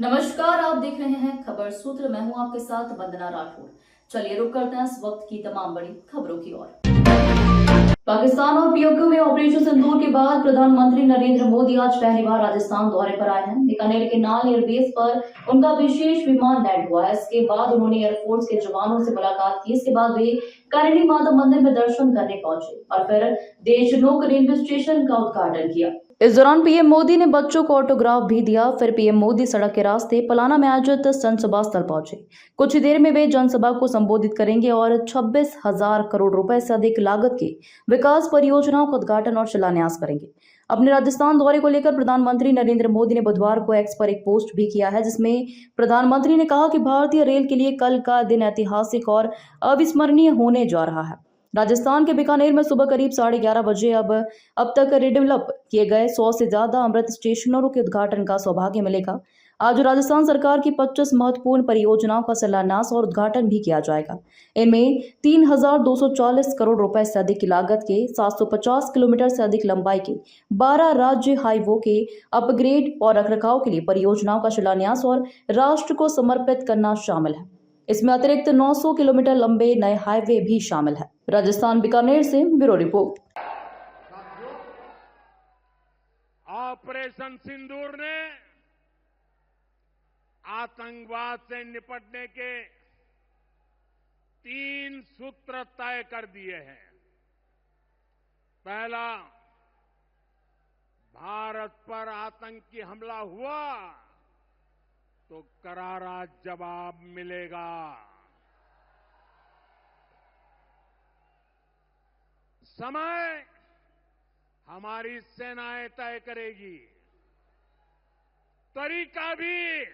नमस्कार, आप देख रहे हैं खबर सूत्र। मैं हूं आपके साथ वंदना राठौर। चलिए रुक करते हैं इस वक्त की तमाम बड़ी खबरों की ओर। पाकिस्तान और पीओके में ऑपरेशन सिंदूर के बाद प्रधानमंत्री नरेंद्र मोदी आज पहली बार राजस्थान दौरे पर आए हैं। बीकानेर के नाल एयरबेस पर उनका विशेष विमान लैंड हुआ है। इसके बाद उन्होंने एयरफोर्स के जवानों से मुलाकात की। इसके बाद वे करणी माता मंदिर में दर्शन करने पहुंचे और फिर देशनोक रेलवे स्टेशन का उद्घाटन किया। इस दौरान पीएम मोदी ने बच्चों को ऑटोग्राफ भी दिया। फिर पीएम मोदी सड़क के रास्ते पलाना में आयोजित जनसभा स्थल पहुंचे। कुछ ही देर में वे जनसभा को संबोधित करेंगे और 26,000 करोड़ रुपए से अधिक लागत के विकास परियोजनाओं का उद्घाटन और शिलान्यास करेंगे। अपने राजस्थान दौरे को लेकर प्रधानमंत्री नरेंद्र मोदी ने बुधवार को एक्स पर एक पोस्ट भी किया है, जिसमें प्रधानमंत्री ने कहा कि भारतीय रेल के लिए कल का दिन ऐतिहासिक और अविस्मरणीय होने जा रहा है। राजस्थान के बीकानेर में सुबह करीब 11:30 बजे अब तक रिडेवलप किए गए 100 से ज्यादा अमृत स्टेशनों के उद्घाटन का सौभाग्य मिलेगा। आज राजस्थान सरकार की 25 महत्वपूर्ण परियोजनाओं का शिलान्यास और उद्घाटन भी किया जाएगा। इनमें 3,240 करोड़ रुपए से अधिक की लागत के 750 किलोमीटर से अधिक लंबाई के 12 राज्य हाईवे के अपग्रेड और रखरखाव के लिए परियोजनाओं का शिलान्यास और राष्ट्र को समर्पित करना शामिल है। इसमें अतिरिक्त 900 किलोमीटर लंबे नए हाईवे भी शामिल है। राजस्थान बीकानेर से ब्यूरो रिपोर्ट। ऑपरेशन सिंदूर ने आतंकवाद से निपटने के 3 सूत्र तय कर दिए हैं। पहला, भारत पर आतंकी हमला हुआ तो करारा जवाब मिलेगा। समय हमारी सेनाएं तय करेगी, तरीका भी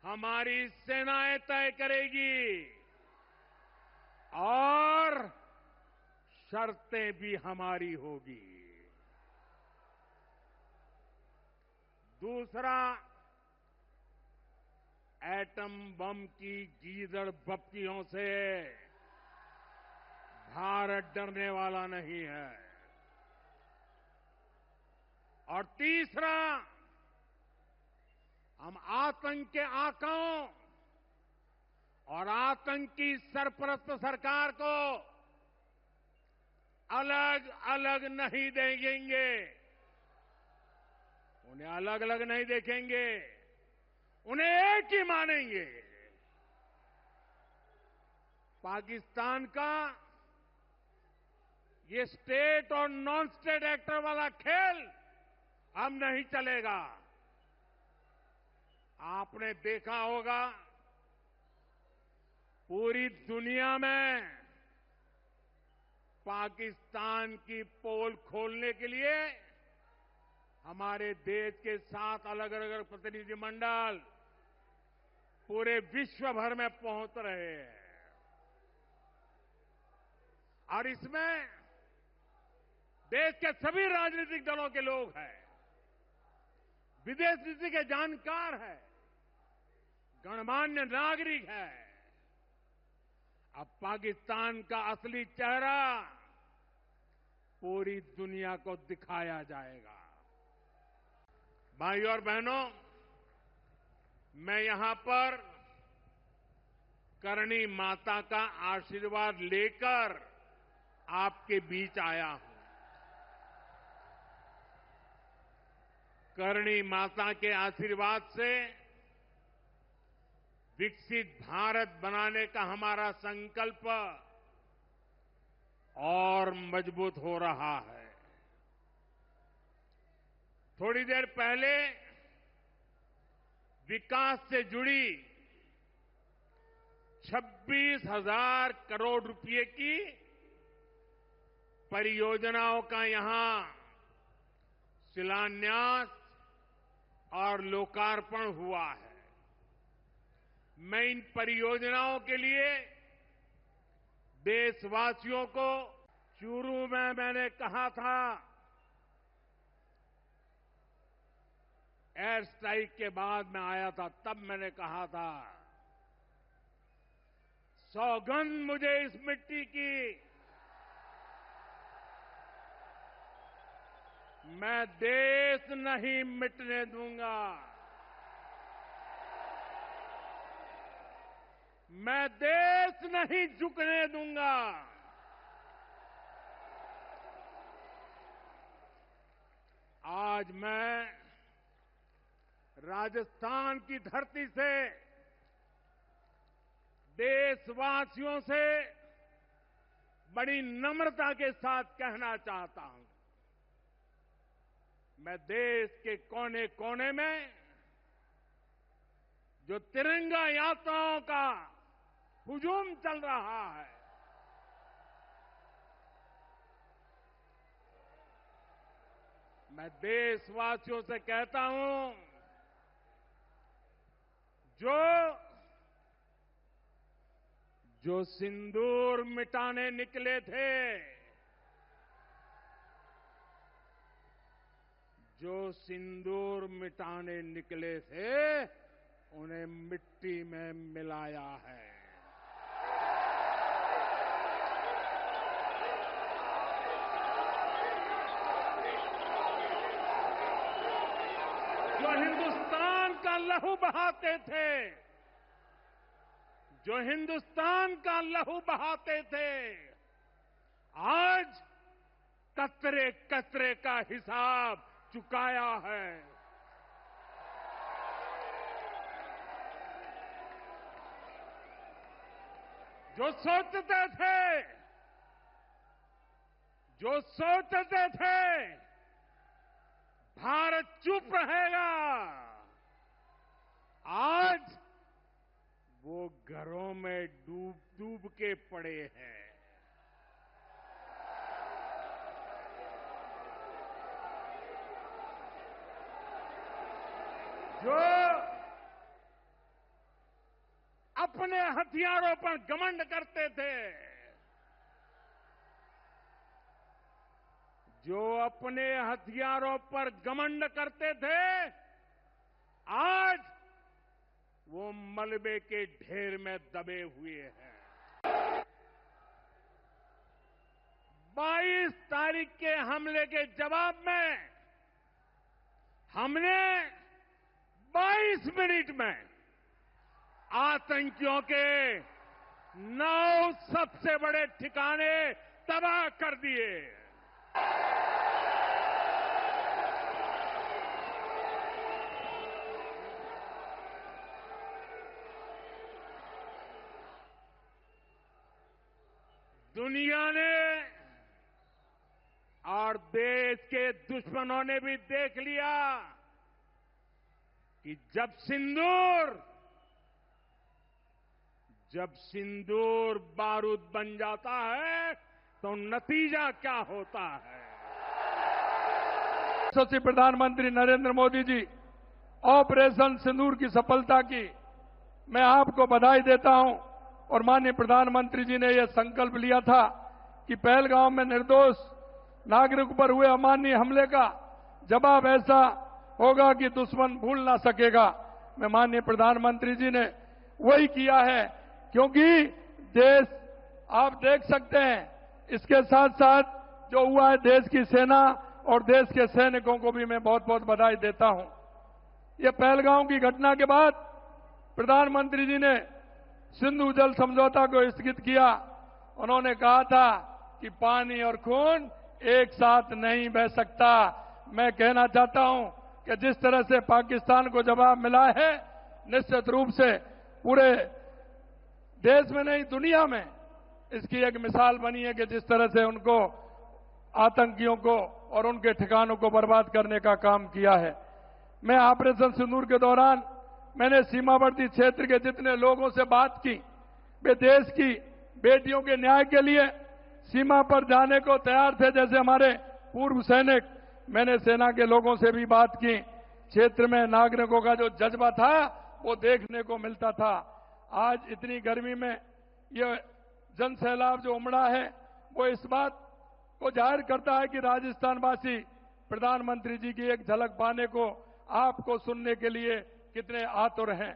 हमारी सेनाएं तय करेगी और शर्तें भी हमारी होगी। दूसरा, एटम बम की गीदड़ बप्तियों से भारत डरने वाला नहीं है। और तीसरा, हम आतंक के आकाओं और आतंकी सरपरस्त सरकार को अलग अलग नहीं देखेंगे। उन्हें अलग अलग नहीं देखेंगे, उन्हें एक ही मानेंगे। पाकिस्तान का ये स्टेट और नॉन स्टेट एक्टर वाला खेल अब नहीं चलेगा। आपने देखा होगा, पूरी दुनिया में पाकिस्तान की पोल खोलने के लिए हमारे देश के 7 अलग अलग प्रतिनिधिमंडल पूरे विश्व भर में पहुंच रहे हैं। और इसमें देश के सभी राजनीतिक दलों के लोग हैं, विदेश नीति के जानकार हैं, गणमान्य नागरिक है। अब पाकिस्तान का असली चेहरा पूरी दुनिया को दिखाया जाएगा। भाइयों और बहनों, मैं यहां पर करणी माता का आशीर्वाद लेकर आपके बीच आया हूं। करणी माता के आशीर्वाद से विकसित भारत बनाने का हमारा संकल्प और मजबूत हो रहा है। थोड़ी देर पहले विकास से जुड़ी 26,000 करोड़ रुपए की परियोजनाओं का यहां शिलान्यास और लोकार्पण हुआ है। मैं इन परियोजनाओं के लिए देशवासियों को शुरू में मैंने कहा था, एयर स्ट्राइक के बाद मैं आया था, तब मैंने कहा था, सौगंध मुझे इस मिट्टी की, मैं देश नहीं मिटने दूंगा। मैं देश नहीं झुकने दूंगा। आज मैं राजस्थान की धरती से देशवासियों से बड़ी नम्रता के साथ कहना चाहता हूं, मैं देश के कोने कोने में जो तिरंगा यात्राओं का हुजूम चल रहा है, मैं देशवासियों से कहता हूं, जो सिंदूर मिटाने निकले थे, जो सिंदूर मिटाने निकले थे, उन्हें मिट्टी में मिलाया है। जो हिंदुस्तान का लहू बहाते थे, जो हिंदुस्तान का लहू बहाते थे, आज कतरे कतरे का हिसाब चुकाया है। जो सोचते थे भारत चुप रहेगा, आज वो घरों में डूब डूब के पड़े हैं। जो अपने हथियारों पर घमंड करते थे, जो अपने हथियारों पर घमंड करते थे, आज वो मलबे के ढेर में दबे हुए हैं। 22 तारीख के हमले के जवाब में हमने 22 मिनट में आतंकियों के 9 सबसे बड़े ठिकाने तबाह कर दिए। दुनिया ने और देश के दुश्मनों ने भी देख लिया कि जब सिंदूर बारूद बन जाता है तो नतीजा क्या होता है। यशस्वी प्रधानमंत्री नरेंद्र मोदी जी ऑपरेशन सिंदूर की सफलता की मैं आपको बधाई देता हूं। और माननीय प्रधानमंत्री जी ने यह संकल्प लिया था कि पहलगांव में निर्दोष नागरिक पर हुए अमानवीय हमले का जवाब ऐसा होगा कि दुश्मन भूल ना सकेगा। मैं माननीय प्रधानमंत्री जी ने वही किया है, क्योंकि देश आप देख सकते हैं, इसके साथ साथ जो हुआ है, देश की सेना और देश के सैनिकों को भी मैं बहुत बहुत बधाई देता हूं। ये पहलगांव की घटना के बाद प्रधानमंत्री जी ने सिंधु जल समझौता को स्थगित किया। उन्होंने कहा था कि पानी और खून एक साथ नहीं बह सकता। मैं कहना चाहता हूं कि जिस तरह से पाकिस्तान को जवाब मिला है, निश्चित रूप से पूरे देश में नहीं दुनिया में इसकी एक मिसाल बनी है कि जिस तरह से उनको आतंकियों को और उनके ठिकानों को बर्बाद करने का काम किया है। मैं ऑपरेशन सिंदूर के दौरान मैंने सीमावर्ती क्षेत्र के जितने लोगों से बात की, वे देश की बेटियों के न्याय के लिए सीमा पर जाने को तैयार थे। जैसे हमारे पूर्व सैनिक, मैंने सेना के लोगों से भी बात की। क्षेत्र में नागरिकों का जो जज्बा था वो देखने को मिलता था। आज इतनी गर्मी में ये जन सैलाब जो उमड़ा है, वो इस बात को जाहिर करता है कि राजस्थानवासी प्रधानमंत्री जी की एक झलक पाने को, आपको सुनने के लिए कितने आतुर हैं।